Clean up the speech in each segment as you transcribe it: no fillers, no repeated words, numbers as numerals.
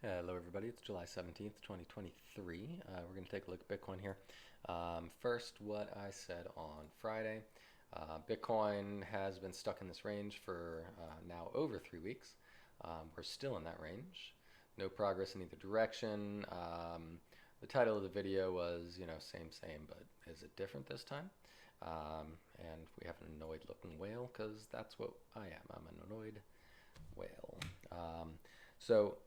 Hello everybody, it's July 17th, 2023. We're going to take a look at Bitcoin here. First, what I said on Friday. Bitcoin has been stuck in this range for now over 3 weeks. We're still in that range. No progress in either direction. The title of the video was, same, but is it different this time? And we have an annoyed looking whale because that's what I am. I'm an annoyed whale. So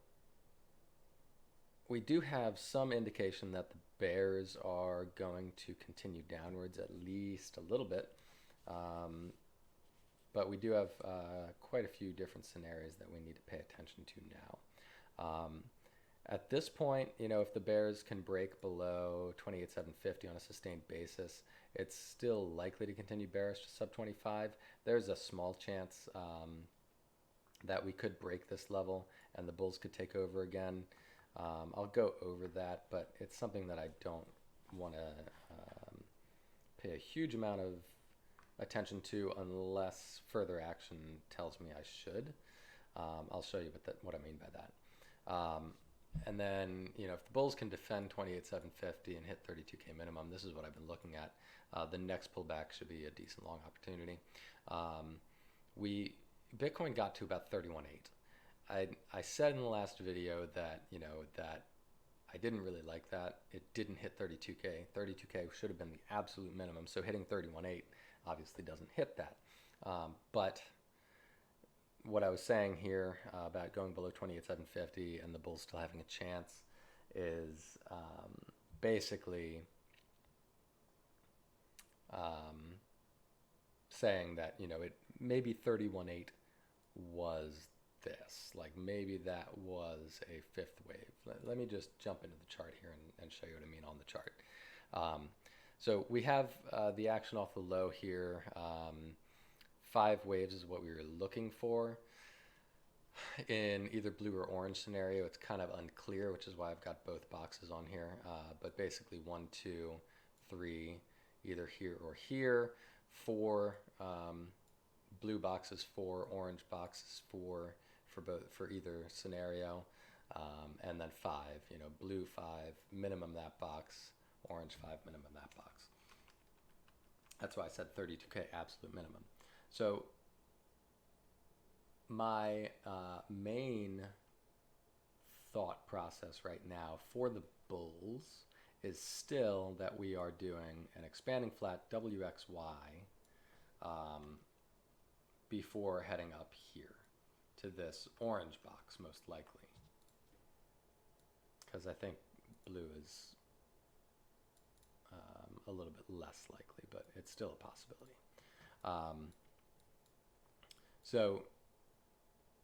we do have some indication that the bears are going to continue downwards at least a little bit. But we do have quite a few different scenarios that we need to pay attention to now. At this point, if the bears can break below 28,750 on a sustained basis, it's still likely to continue bearish to sub 25. There's a small chance that we could break this level and the bulls could take over again. I'll go over that, but it's something that I don't want to pay a huge amount of attention to unless further action tells me I should. I'll show you what I mean by that. And then, if the bulls can defend 28,750 and hit 32K minimum, this is what I've been looking at. The next pullback should be a decent long opportunity. Bitcoin got to about 31.8. I said in the last video that that I didn't really like that. It didn't hit 32K. 32K should have been the absolute minimum. So hitting 31.8 obviously doesn't hit that. But what I was saying here about going below 28,750 and the bulls still having a chance is basically saying that it maybe 31.8 was this. Like maybe that was a fifth wave. Let me just jump into the chart here and show you what I mean on the chart. So we have the action off the low here. 5 waves is what we were looking for. In either blue or orange scenario, it's kind of unclear, which is why I've got both boxes on here. But basically 1, 2, 3, either here or here. 4 blue boxes, 4 orange boxes, 4 for either scenario, and then 5. Blue 5 minimum that box, orange 5 minimum that box. That's why I said 32K absolute minimum. So my main thought process right now for the bulls is still that we are doing an expanding flat WXY before heading up here to this orange box, most likely, because I think blue is a little bit less likely, but it's still a possibility. So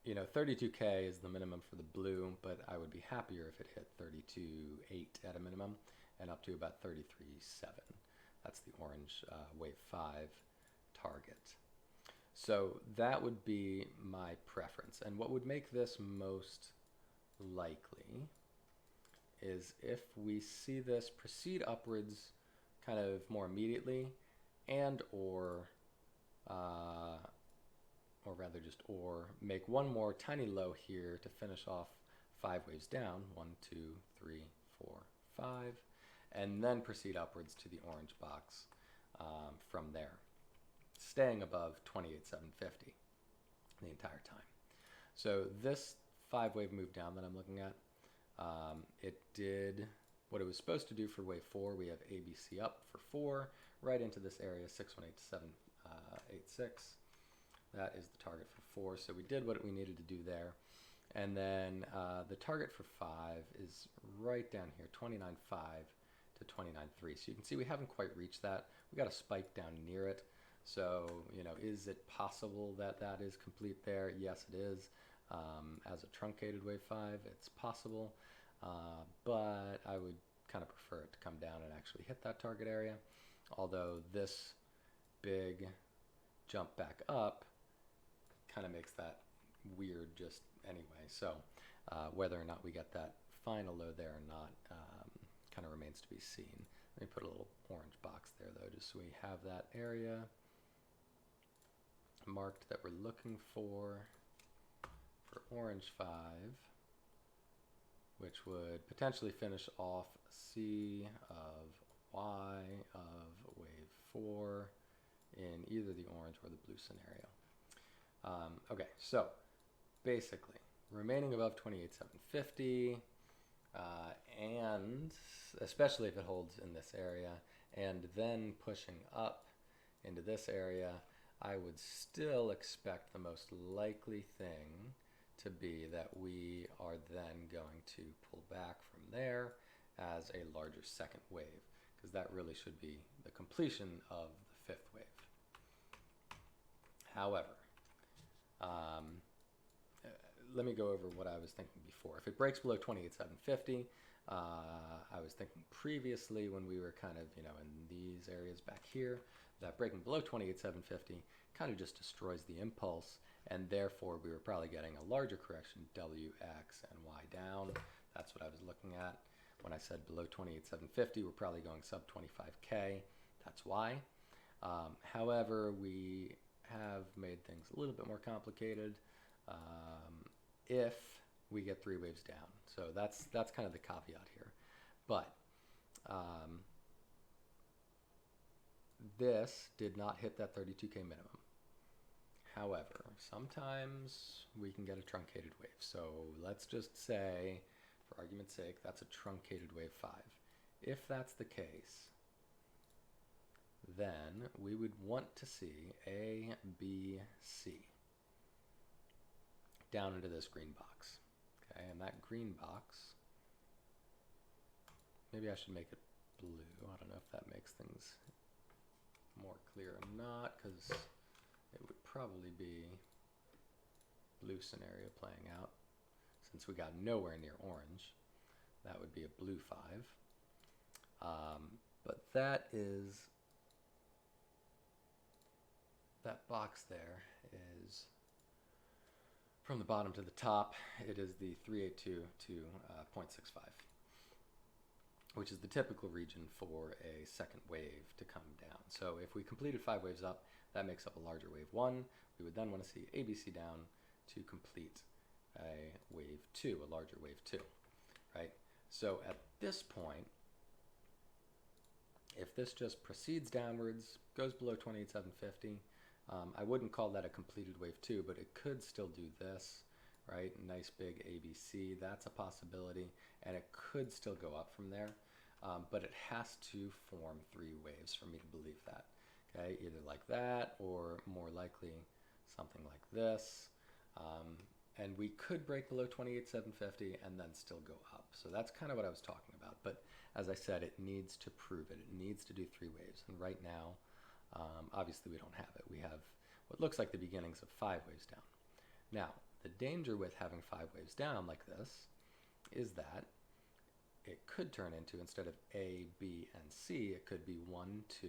32K is the minimum for the blue, but I would be happier if it hit 32.8 at a minimum and up to about 33.7. That's the orange wave 5 target. So that would be my preference. And what would make this most likely is if we see this proceed upwards kind of more immediately and or rather just make one more tiny low here to finish off 5 waves down, 1, 2, 3, 4, 5, and then proceed upwards to the orange box from there, staying above 28,750 the entire time. So this 5 wave move down that I'm looking at, it did what it was supposed to do for wave 4. We have ABC up for 4 right into this area 618 to 786. That is the target for 4. So we did what we needed to do there. And then the target for 5 is right down here, 29.5 to 29.3. So you can see we haven't quite reached that. We got a spike down near it. So, is it possible that that is complete there? Yes, it is. As a truncated wave 5, it's possible. But I would kind of prefer it to come down and actually hit that target area. Although this big jump back up kind of makes that weird just anyway. So whether or not we get that final low there or not kind of remains to be seen. Let me put a little orange box there though, just so we have that area marked that we're looking for orange 5. which would potentially finish off C of Y of wave 4 in either the orange or the blue scenario. Okay, so basically, remaining above 28,750, and especially if it holds in this area, and then pushing up into this area, I would still expect the most likely thing to be that we are then going to pull back from there as a larger second wave, because that really should be the completion of the fifth wave. However, let me go over what I was thinking before. If it breaks below 28,750, I was thinking previously when we were kind of, in these areas back here, that breaking below 28,750 kind of just destroys the impulse, and therefore we were probably getting a larger correction, W, X, and Y down. That's what I was looking at. When I said below 28,750, we're probably going sub 25K. That's why. However, we have made things a little bit more complicated if we get 3 waves down. So that's kind of the caveat here. But this did not hit that 32K minimum. However, sometimes we can get a truncated wave. So let's just say, for argument's sake, that's a truncated wave 5. If that's the case, then we would want to see A, B, C down into this green box. Okay, and that green box, maybe I should make it blue. I don't know if that makes things more clear or not, because it would probably be blue scenario playing out. Since we got nowhere near orange, that would be a blue 5. But that box there is from the bottom to the top. It is the 382 to 0.65, which is the typical region for a second wave to come down. So if we completed 5 waves up, that makes up a larger wave 1. We would then want to see ABC down to complete a wave 2, a larger wave 2, right? So at this point, if this just proceeds downwards, goes below 28,750, I wouldn't call that a completed wave 2, but it could still do this, right? Nice big ABC, that's a possibility, and it could still go up from there, but it has to form 3 waves for me to believe that, okay? Either like that, or more likely something like this, and we could break below 28,750 and then still go up. So that's kind of what I was talking about, but as I said, it needs to prove it. It needs to do 3 waves, and right now, obviously we don't have it. We have what looks like the beginnings of 5 waves down. Now, the danger with having 5 waves down like this is that it could turn into, instead of A, B, and C, it could be 1, 2,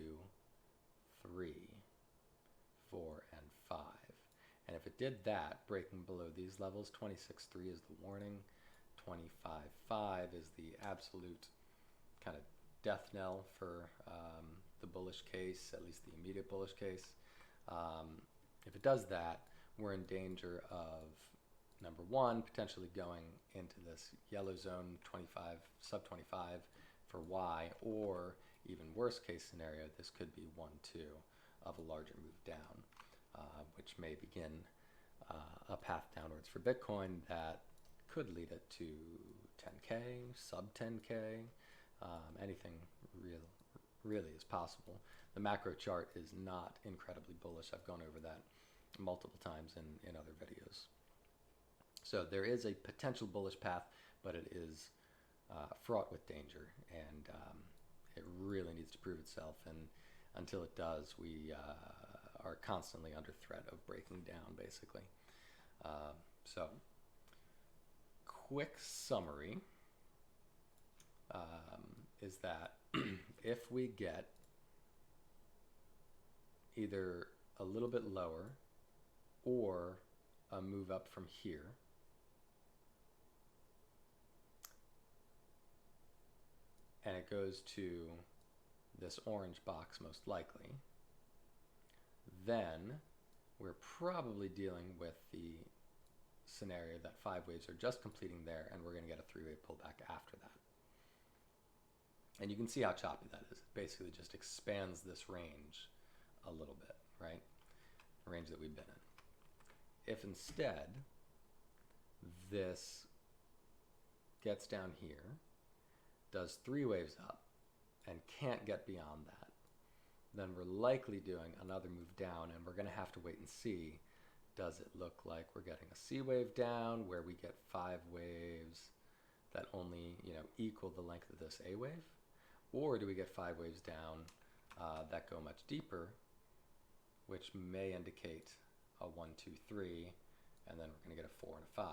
3, 4, and 5. And if it did that, breaking below these levels, 26.3 is the warning, 25.5 is the absolute kind of death knell for the bullish case, at least the immediate bullish case. If it does that, we're in danger of, number 1, potentially going into this yellow zone, 25, sub 25 for Y, or even worst case scenario, this could be 1, 2 of a larger move down, which may begin a path downwards for Bitcoin that could lead it to 10K, sub 10K, anything really is possible. The macro chart is not incredibly bullish. I've gone over that multiple times in other videos. So there is a potential bullish path, but it is fraught with danger, and it really needs to prove itself. And until it does, we are constantly under threat of breaking down, basically. So, quick summary is that if we get either a little bit lower or a move up from here, and it goes to this orange box most likely, then we're probably dealing with the scenario that 5 waves are just completing there, and we're going to get a 3-wave pullback after that. And you can see how choppy that is. It basically just expands this range a little bit, right? The range that we've been in. If instead this gets down here, does 3 waves up, and can't get beyond that, then we're likely doing another move down, and we're going to have to wait and see, does it look like we're getting a C wave down where we get 5 waves that only equal the length of this A wave? Or do we get 5 waves down that go much deeper, which may indicate a 1, 2, 3, and then we're going to get a 4 and a 5.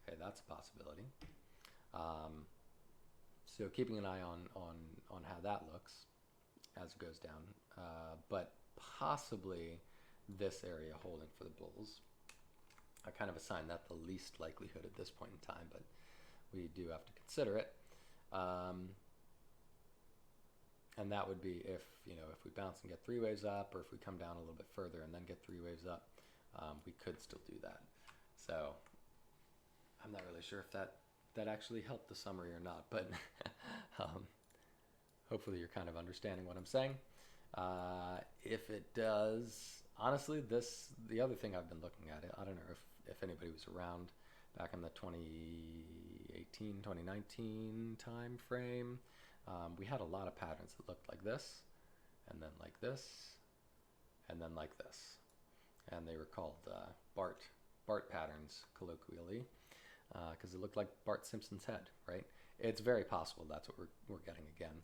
Okay, that's a possibility. So keeping an eye on how that looks as it goes down, but possibly this area holding for the bulls. I kind of assign that the least likelihood at this point in time, but we do have to consider it. And that would be if we bounce and get 3 waves up, or if we come down a little bit further and then get 3 waves up, we could still do that. So I'm not really sure if that actually helped the summary or not, but hopefully you're kind of understanding what I'm saying. If it does, honestly, the other thing I've been looking at, I don't know if anybody was around back in the 2018, 2019 time frame. We had a lot of patterns that looked like this, and then like this, and then like this. And they were called Bart patterns, colloquially, because it looked like Bart Simpson's head, right? It's very possible that's what we're getting again.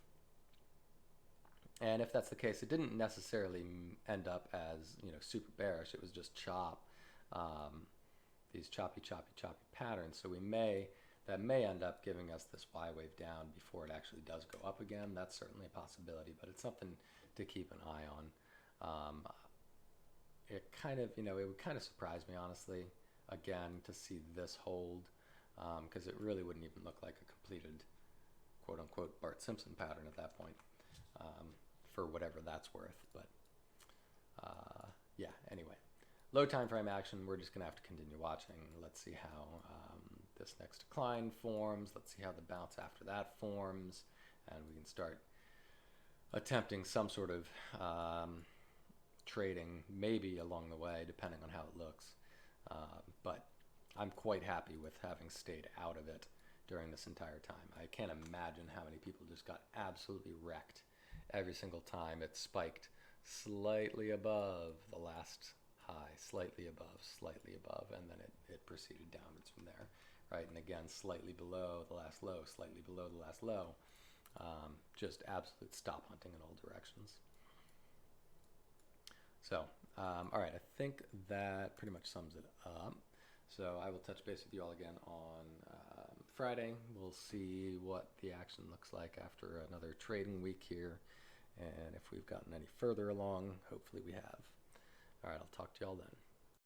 And if that's the case, it didn't necessarily end up as super bearish. It was just these choppy patterns. So that may end up giving us this Y wave down before it actually does go up again. That's certainly a possibility, but it's something to keep an eye on. It kind of, it would kind of surprise me, honestly, again, to see this hold, because it really wouldn't even look like a completed, quote unquote, Bart Simpson pattern at that point, for whatever that's worth. But yeah, anyway, low time frame action, we're just gonna have to continue watching. Let's see how this next decline forms. Let's see how the bounce after that forms, and we can start attempting some sort of trading, maybe along the way, depending on how it looks. But I'm quite happy with having stayed out of it during this entire time. I can't imagine how many people just got absolutely wrecked every single time it spiked slightly above the last high, slightly above, and then it proceeded downwards from there, right? And again, slightly below the last low, slightly below the last low. Just absolute stop hunting in all directions. So, all right, I think that pretty much sums it up. So I will touch base with you all again on Friday. We'll see what the action looks like after another trading week here. And if we've gotten any further along, hopefully we have. All right, I'll talk to you all then.